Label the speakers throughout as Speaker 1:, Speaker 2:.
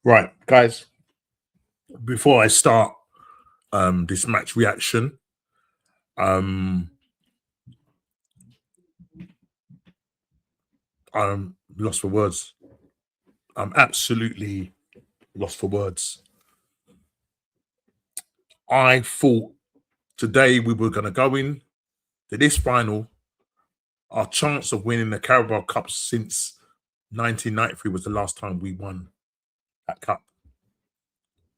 Speaker 1: Right, guys, before I start this match reaction, I'm lost for words. I'm absolutely lost for words. I thought today we were going to go in to this final. Our chance of winning the Carabao Cup since 1993 was the last time we won that cup.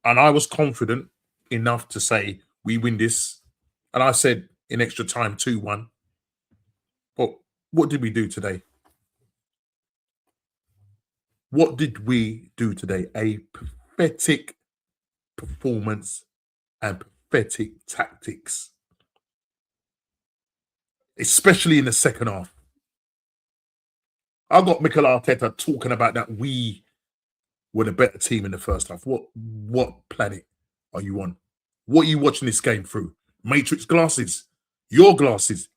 Speaker 1: And I was confident enough to say we win this. And I said in extra time 2-1. But what did we do today? What did we do today? A pathetic performance and pathetic tactics, especially in the second half. I got Mikel Arteta talking about that we were the better team in the first half. What planet are you on? What are you watching this game through? Matrix glasses, your glasses,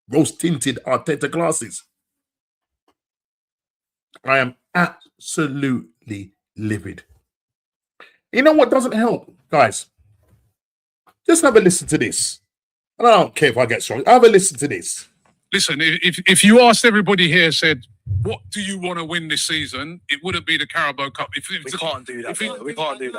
Speaker 1: rose-tinted Arteta glasses. I am absolutely livid. You know what doesn't help, guys? Just have a listen to this. And I don't care if I get strong. Have a listen to this.
Speaker 2: Listen, if you asked everybody here, said, what do you want to win this season? It wouldn't be the Carabo Cup.
Speaker 3: We can't do that. We can't do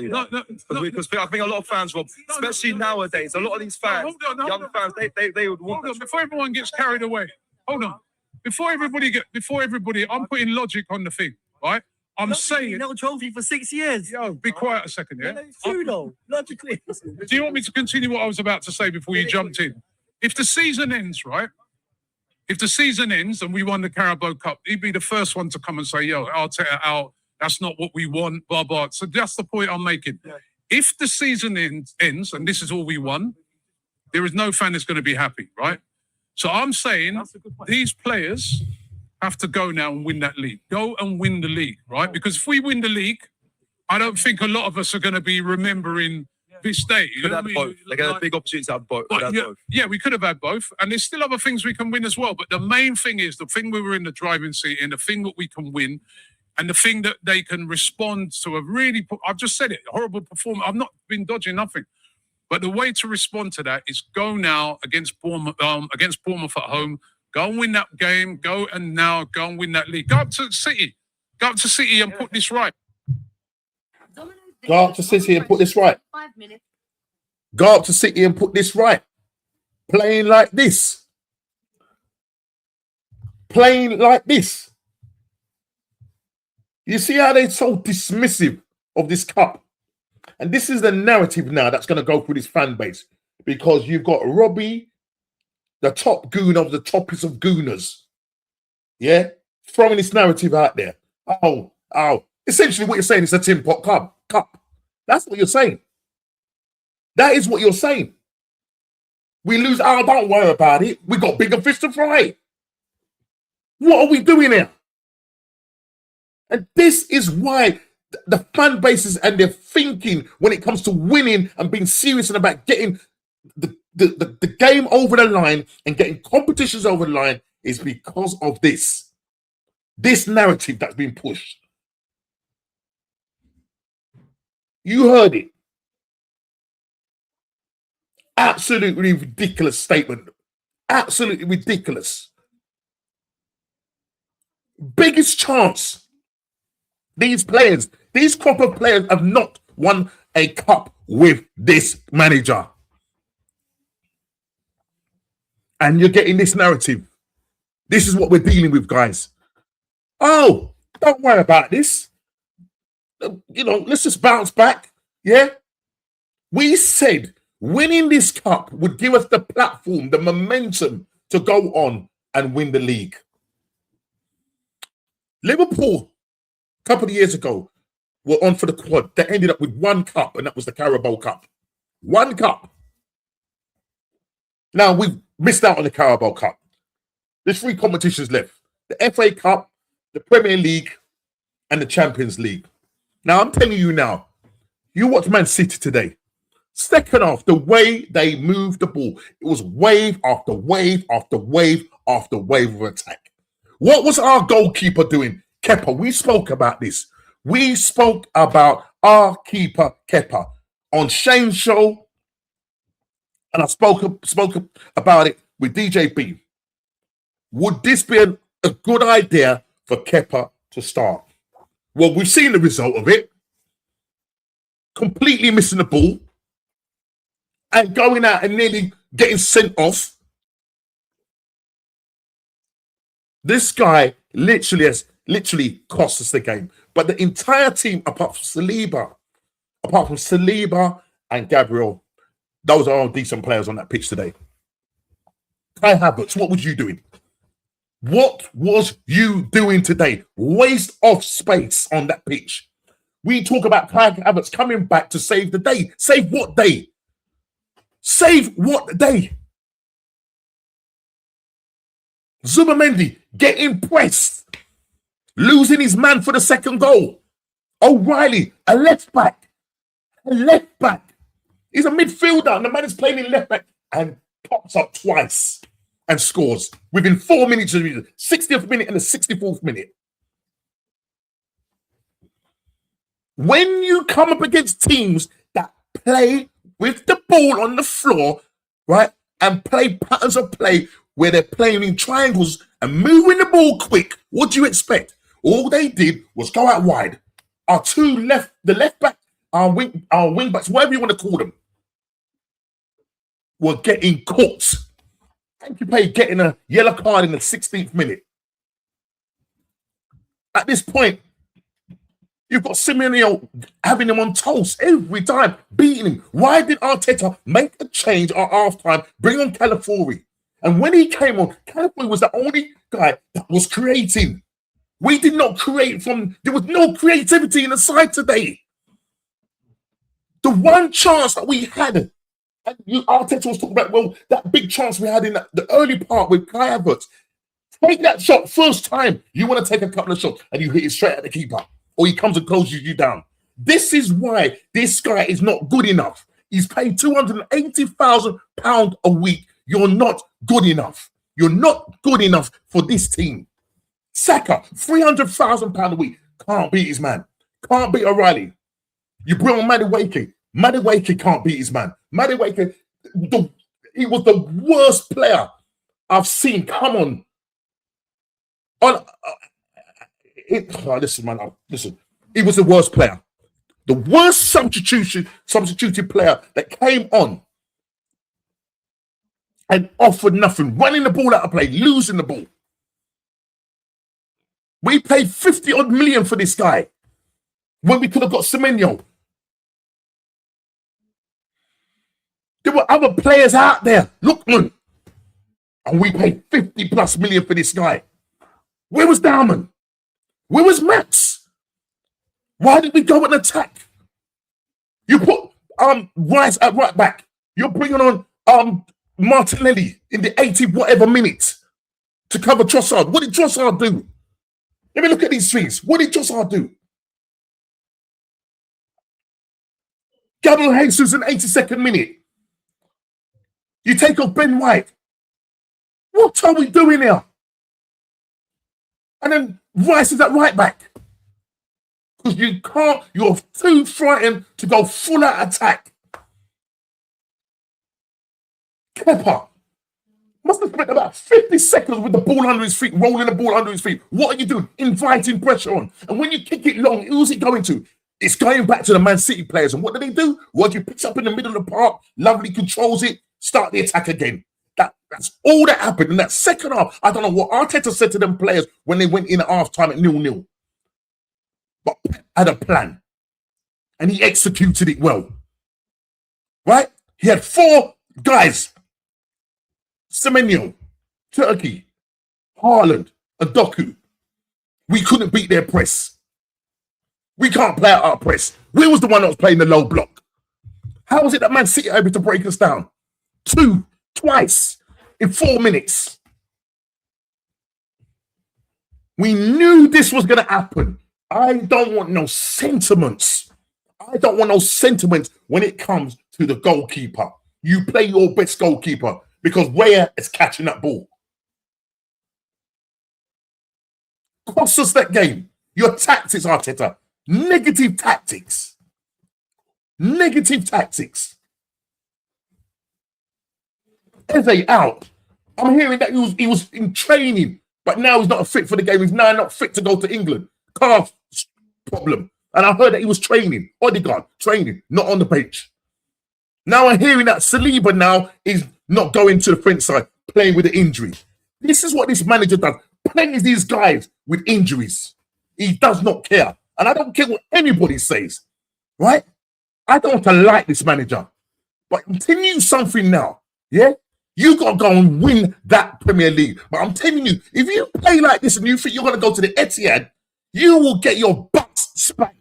Speaker 3: that. Because I think a lot of fans, Rob, especially nowadays, a lot of these fans, young fans, they would want that.
Speaker 2: Before everyone gets carried away, hold on. Before everybody, I'm putting logic on the thing, right? I'm saying
Speaker 3: no trophy for 6 years.
Speaker 2: Yo, be quiet a second, yeah?
Speaker 3: Pseudo, logically.
Speaker 2: Do you want me to continue what I was about to say before you jumped in? If the season ends, right? If the season ends and we won the Carabo Cup, he'd be the first one to come and say, yo, Arteta out, that's not what we want, blah, blah. So that's the point I'm making. Yeah. If the season ends and this is all we won, there is no fan that's going to be happy, right? So I'm saying these players have to go now and win that league. Go and win the league, right? Because if we win the league, I don't think a lot of us are going to be remembering this day.
Speaker 3: You know both. They get a big opportunity to have both.
Speaker 2: Yeah, we could have had both. And there's still other things we can win as well. But the main thing is the thing we were in the driving seat in, the thing that we can win, and the thing that they can respond to a really, I've just said it, horrible performance. I've not been dodging nothing. But the way to respond to that is go now against Bournemouth at home. Go and win that game. Go and win that league. Go up to City. Go up to City and put this right.
Speaker 1: Go up to City and put this right.
Speaker 4: 5 minutes.
Speaker 1: Go up to City and put this right. Playing like this. Playing like this. You see how they're so dismissive of this cup? And this is the narrative now that's going to go through this fan base. Because you've got Robbie, the top goon of the toppest of gooners. Yeah? Throwing this narrative out there. Oh. Essentially what you're saying is a tin pot cup. That's what you're saying. That is what you're saying. We lose. Oh, don't worry about it. We got bigger fish to fry. What are we doing here? And this is why the fan bases and their thinking when it comes to winning and being serious and about getting the game over the line and getting competitions over the line is because of this narrative that's been pushed. You heard it. Absolutely ridiculous statement. Absolutely ridiculous. Biggest chance. These crop of players have not won a cup with this manager. And you're getting this narrative. This is what we're dealing with, guys. Oh, don't worry about this. Let's just bounce back. Yeah? We said winning this cup would give us the platform, the momentum to go on and win the league. Liverpool, a couple of years ago, were on for the quad. They ended up with one cup, and that was the Carabo Cup. One cup. Now, we've missed out on the Carabo Cup. There's 3 competitions left. The FA Cup, the Premier League, and the Champions League. Now, I'm telling you now, you watch Man City today. Second half, the way they moved the ball, it was wave after wave after wave after wave of attack. What was our goalkeeper doing? Kepa, we spoke about this. We spoke about our keeper, Kepa, on Shane's show, and I spoke about it with DJB. Would this be a good idea for Kepa to start? Well, we've seen the result of it. Completely missing the ball and going out and nearly getting sent off. This guy literally cost us the game. But the entire team, apart from Saliba and Gabriel, those are all decent players on that pitch today. Kai Havertz, what was you doing? What was you doing today? Waste of space on that pitch. We talk about Kai Havertz coming back to save the day. Save what day? Save what day? Zubamendi getting pressed, losing his man for the second goal. O'Reilly, a left back. He's a midfielder, and the man is playing in left back and pops up twice and scores within 4 minutes of the 60th minute and the 64th minute. When you come up against teams that play with the ball on the floor, right, and play patterns of play where they're playing in triangles and moving the ball quick, what do you expect? All they did was go out wide. The left back, our wing backs, whatever you want to call them, were getting caught. Thank you, Pay, getting a yellow card in the 16th minute. At this point, you've got Simeone having him on toast every time, beating him. Why did Arteta make a change at halftime, bring on Calafiori? And when he came on, Calafiori was the only guy that was creating. We did not create there was no creativity in the side today. The one chance that we had, and Arteta was talking about, well, that big chance we had in the early part with Kai Havertz. Take that shot first time. You want to take a couple of shots and you hit it straight at the keeper, or he comes and closes you down. This is why this guy is not good enough. He's paid £280,000 a week. You're not good enough. You're not good enough for this team. Saka, £300,000 a week. Can't beat his man. Can't beat O'Reilly. You bring on Madueke. Madueke can't beat his man. Madueke, he was the worst player I've seen. Come on. Listen. He was the worst player. The worst substituted player that came on and offered nothing, running the ball out of play, losing the ball. We paid 50-odd million for this guy when we could have got Semenyo. There were other players out there, Lookman, and we paid 50+ million for this guy. Where was Dowman? Where was Max? Why did we go and attack? You put Rice at right back. You're bringing on Martinelli in the 80 whatever minutes to cover Trossard. What did Trossard do? Let me look at these things. What did Trossard do? Gabriel Jesus in 82nd minute. You take off Ben White. What are we doing here? And then Rice is at right back. Because you're too frightened to go full out attack. Kepa must have spent about 50 seconds with the ball under his feet, rolling the ball under his feet. What are you doing? Inviting pressure on. And when you kick it long, who's it going to? It's going back to the Man City players. And what do? What, you picks up in the middle of the park, lovely controls it, start the attack again. That's all that happened in that second half. I don't know what Arteta said to them players when they went in at half-time at 0-0. But Pep had a plan. And he executed it well. Right? He had 4 guys. Semenyo, Turkey, Haaland, and Doku. We couldn't beat their press. We can't play out our press. We was the one that was playing the low block. How was it that Man City able to break us down? Twice in 4 minutes. We knew this was going to happen. I don't want no sentiments. I don't want no sentiments when it comes to the goalkeeper. You play your best goalkeeper because Weah is catching that ball. Cost us that game. Your tactics, Arteta. Negative tactics. Negative tactics. Eze out. I'm hearing that he was in training, but now he's not fit for the game. He's now not fit to go to England. Calf problem. And I heard that he was training. Odegaard, training, not on the bench. Now I'm hearing that Saliba now is not going to the French side, playing with the injury. This is what this manager does. Plays these guys with injuries. He does not care. And I don't care what anybody says, right? I don't want to like this manager. But I'm telling you something now, yeah? You got to go and win that Premier League. But I'm telling you, if you play like this and you think you're going to go to the Etihad, you will get your butt spanked.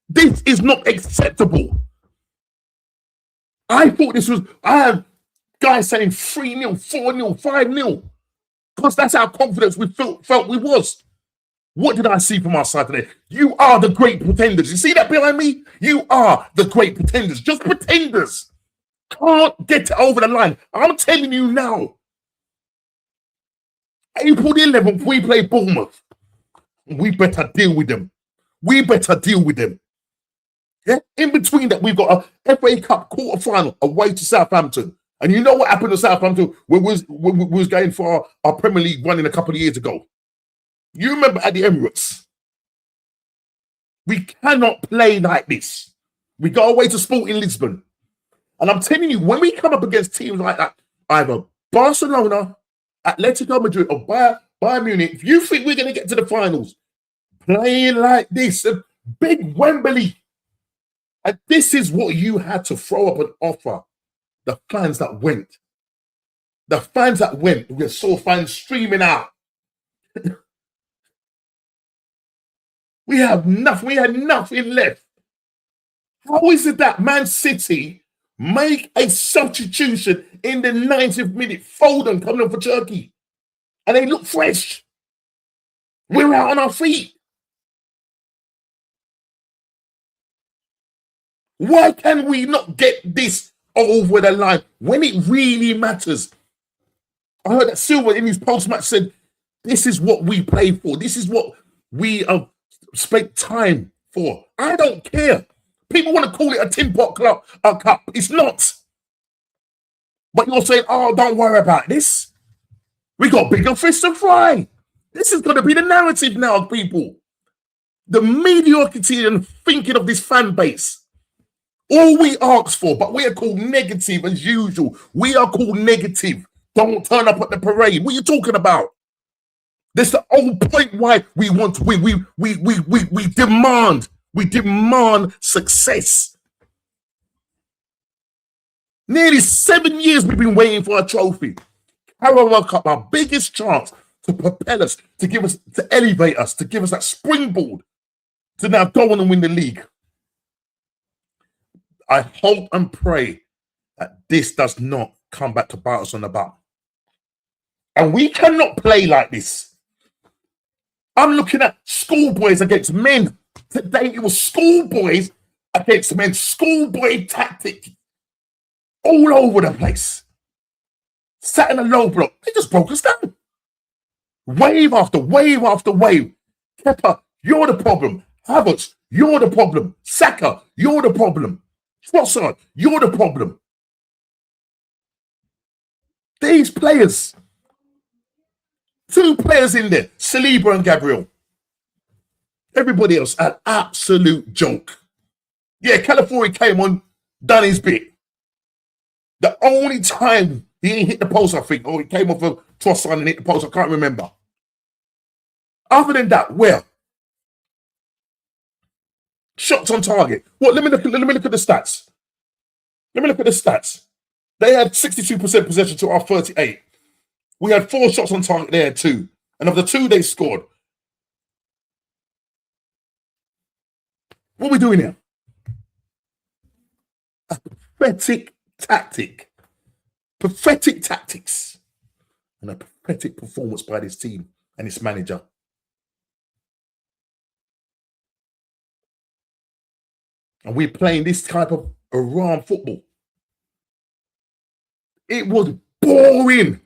Speaker 1: This is not acceptable. I thought this was, I had guys saying 3-0, 4-0, 5-0. Because that's how confident we felt we was. What did I see from our side today? You are the great pretenders. You see that behind me? You are the great pretenders. Just pretenders. Can't get it over the line. I'm telling you now. April the 11th, we play Bournemouth. We better deal with them. We better deal with them. Yeah? In between that, we've got a FA Cup quarter-final away to Southampton. And you know what happened to Southampton when we was going for our Premier League running a couple of years ago? You remember at the Emirates? We cannot play like this. We go away to Sporting Lisbon. And I'm telling you, when we come up against teams like that, either Barcelona, Atletico Madrid, or Bayern Munich, if you think we're going to get to the finals, playing like this, big Wembley, and this is what you had to throw up and offer the fans that went. The fans that went, we saw fans streaming out. We have nothing. We had nothing left. How is it that Man City make a substitution in the 90th minute? Foden coming on for Turkey, and they look fresh. We're out on our feet. Why can we not get this over the line when it really matters? I heard that Silva in his post-match said, "This is what we play for. This is what we have spent time for." I don't care. People want to call it a tin pot cup. It's not. But you're saying, "Oh, don't worry about this. We got bigger fish to fry." This is going to be the narrative now, people. The mediocrity and thinking of this fan base. All we ask for, but we are called negative as usual. We are called negative. Don't turn up at the parade. What are you talking about? That's the whole point why we want to win. We demand success. Nearly 7 years we've been waiting for a trophy. Carabo Cup, our biggest chance to propel us, to elevate us, to give us that springboard to now go on and win the league. I hope and pray that this does not come back to bite us on the butt. And we cannot play like this. I'm looking at schoolboys against men. Today it was schoolboys against men. Schoolboy tactic all over the place. Sat in a low block. They just broke us down. Wave after wave after wave. Kepa, you're the problem. Havertz, you're the problem. Saka, you're the problem. Trossard, you're the problem. These players, 2 players in there, Saliba and Gabriel. Everybody else, an absolute joke. Yeah, Calafiori came on, done his bit. The only time he didn't hit the post, I think, or he came off of Trossard and hit the post, I can't remember. Other than that, where? Shots on target. What? Let me look at the stats. Let me look at the stats. They had 62% possession to our 38. We had 4 shots on target. They had 2. And of the 2 they scored. What are we doing here? A pathetic tactic. Pathetic tactics. And a pathetic performance by this team and its manager. And we're playing this type of Iran football. It was boring.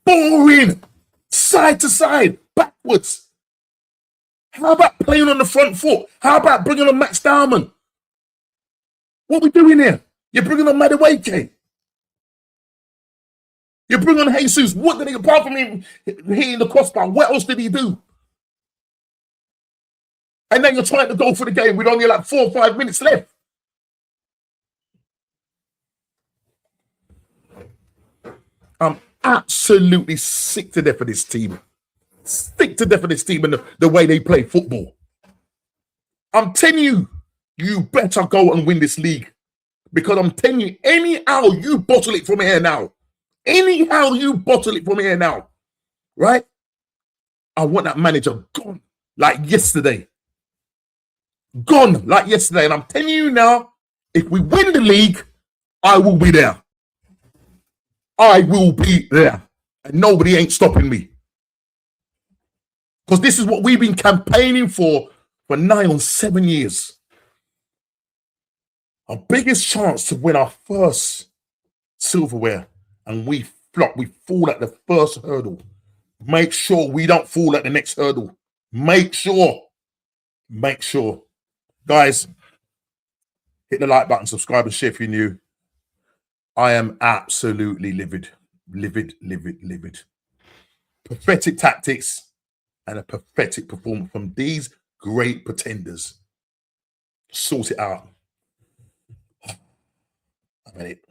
Speaker 1: Boring. side to side, backwards. How about playing on the front foot? How about bringing on Max Diamond? What are we doing here? You're bringing on Madueke. You bring on Jesus. What did he, apart from him hitting the crossbar, what else did he do? And then you're trying to go for the game with only like 4 or 5 minutes left. I'm absolutely sick to death of this team. Sick to death of this team and the way they play football. I'm telling you, you better go and win this league. Because I'm telling you, anyhow you bottle it from here now. Anyhow you bottle it from here now. Right? I want that manager gone like yesterday. Gone like yesterday. And I'm telling you now, if we win the league, I will be there. I will be there. And nobody ain't stopping me. Because this is what we've been campaigning for nigh on 7 years. Our biggest chance to win our first silverware, and we flop, we fall at the first hurdle. Make sure we don't fall at the next hurdle. Make sure. Guys, hit the like button, subscribe and share if you're new. I am absolutely livid. Pathetic tactics and a pathetic performance from these great pretenders. Sort it out. I mean it.